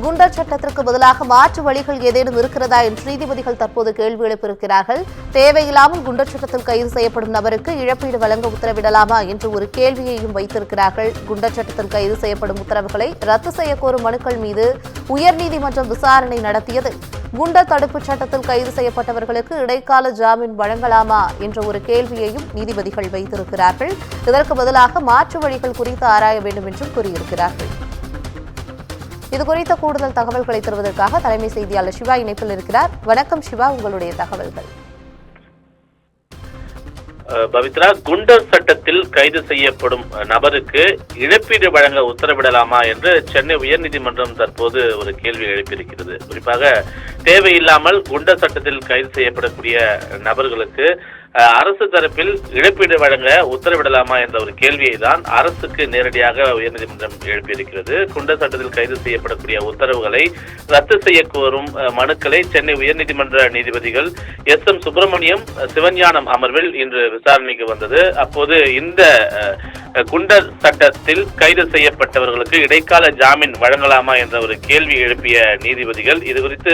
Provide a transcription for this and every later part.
குண்டர் சட்டத்திற்கு பதிலாக மாற்று வழிகள் ஏதேனும் இருக்கிறதா என்று நீதிபதிகள் தற்போது கேள்வி எழுப்பியிருக்கிறார்கள். தேவையில்லாமல் குண்டர் சட்டத்தில் கைது செய்யப்படும் நபருக்கு இழப்பீடு வழங்க உத்தரவிடலாமா என்று ஒரு கேள்வியையும் வைத்திருக்கிறார்கள். குண்டர் சட்டத்தில் கைது செய்யப்படும் உத்தரவுகளை ரத்து செய்ய கோரும் மனுக்கள் மீது உயர்நீதிமன்றம் விசாரணை நடத்தியது. குண்டர் தடுப்புச் சட்டத்தில் கைது செய்யப்பட்டவர்களுக்கு இடைக்கால ஜாமீன் வழங்கலாமா என்ற ஒரு கேள்வியையும் நீதிபதிகள் வைத்திருக்கிறார்கள். இதற்கு பதிலாக மாற்று வழிகள் குறித்து ஆராய வேண்டும் என்றும் கூறியிருக்கிறார்கள். இதுகுறித்த கூடுதல் தகவல்களை தருவதற்காக தலைமை செய்தியாளர் சிவா இணைப்பில் இருக்கிறார். வணக்கம் சிவா, உங்களுடைய தகவல்கள். பவித்ரா, குண்டர் சட்டத்தில் கைது செய்யப்படும் நபருக்கு இழப்பீடு வழங்க உத்தரவிடலாமா என்று சென்னை உயர்நீதிமன்றம் தற்போது ஒரு கேள்வி எழுப்பியிருக்கிறது. குறிப்பாக தேவையில்லாமல் குண்டர் சட்டத்தில் கைது செய்யப்படக்கூடிய நபர்களுக்கு அரசு தரப்பில் இழப்பீடு வழங்க உத்தரவிடலாமா என்ற ஒரு கேள்வியை தான் அரசுக்கு நேரடியாக உயர்நீதிமன்றம் எழுப்பியிருக்கிறது. குண்டர் சட்டத்தில் கைது செய்யப்படக்கூடிய உத்தரவுகளை ரத்து செய்ய கோரும் மனுக்களை சென்னை உயர்நீதிமன்ற நீதிபதிகள் எஸ்.எம். சுப்பிரமணியம், சிவஞானம் அமர்வில் இன்று விசாரணைக்கு வந்தது. அப்போது இந்த குண்டர் சட்டத்தில் கைது செய்யப்பட்டவர்களுக்கு இடைக்கால ஜாமீன் வழங்கலாமா என்ற ஒரு கேள்வி எழுப்பிய நீதிபதிகள் இதுகுறித்து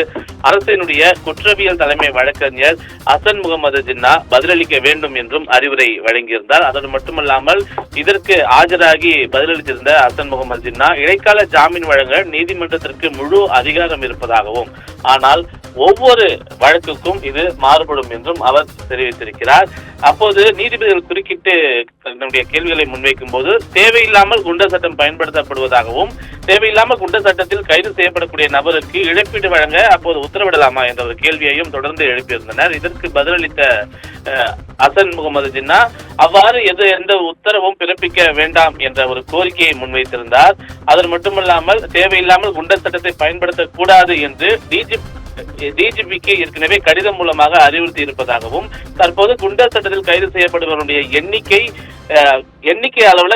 அரசினுடைய குற்றவியல் தலைமை வழக்கறிஞர் ஹசன் முகமது ஜின்னா பதிலளிக்க வேண்டும் என்றும் அறிவுரை வழங்கியிருந்தார். அதோடு மட்டுமல்லாமல் இதற்கு ஆஜராகி பதிலளித்திருந்த ஹசன் முகமது ஜின்னா இடைக்கால ஜாமீன் வழங்க நீதிமன்றத்திற்கு முழு அதிகாரம் இருப்பதாகவும், ஆனால் ஒவ்வொரு வழக்குக்கும் இது மாறுபடும் என்றும் அவர் தெரிவித்திருக்கிறார். அப்போது நீதிபதிகள் குறுக்கிட்டு தன்னுடைய கேள்விகளை முன்வைக்கும் போது தேவையில்லாமல் குண்டர் சட்டம் பயன்படுத்தப்படுவதாகவும், தேவையில்லாமல் குண்டர் சட்டத்தில் கைது செய்யப்படக்கூடிய நபருக்கு இழப்பீடு வழங்க அப்போது உத்தரவிடலாமா என்ற ஒரு கேள்வியையும் தொடர்ந்து எழுப்பியிருந்தனர். இதற்கு பதிலளித்த ஹசன் முகமது ஜின்னா அவ்வாறு எந்த உத்தரவும் பிறப்பிக்க வேண்டாம் என்ற ஒரு கோரிக்கையை முன்வைத்திருந்தார். அது மட்டுமல்லாமல் தேவையில்லாமல் குண்டர் சட்டத்தை பயன்படுத்தக்கூடாது என்று டிஜிபிக்கு ஏற்கனவே கடிதம் மூலமாக அறிவுறுத்தி இருப்பதாகவும், தற்போது குண்டர் சட்டத்தில் கைது செய்யப்படுபவருடைய எண்ணிக்கை அளவுல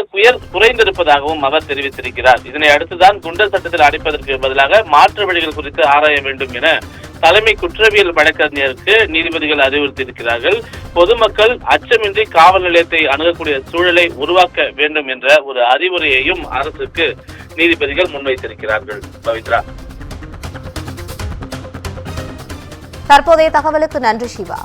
குறைந்திருப்பதாகவும் அவர் தெரிவித்திருக்கிறார். இதனை அடுத்துதான் குண்டர் சட்டத்தில் அடைப்பதற்கு பதிலாக மாற்று வழிகள் குறித்து ஆராய வேண்டும் என தலைமை குற்றவியல் வழக்கறிஞருக்கு நீதிபதிகள் அறிவுறுத்தியிருக்கிறார்கள். பொதுமக்கள் அச்சமின்றி காவல் நிலையத்தை அணுகக்கூடிய சூழலை உருவாக்க வேண்டும் என்ற ஒரு அறிவுரையையும் அரசுக்கு நீதிபதிகள் முன்வைத்திருக்கிறார்கள். பவித்ரா, தற்போதைய தகவலுக்கு நன்றி சிவா.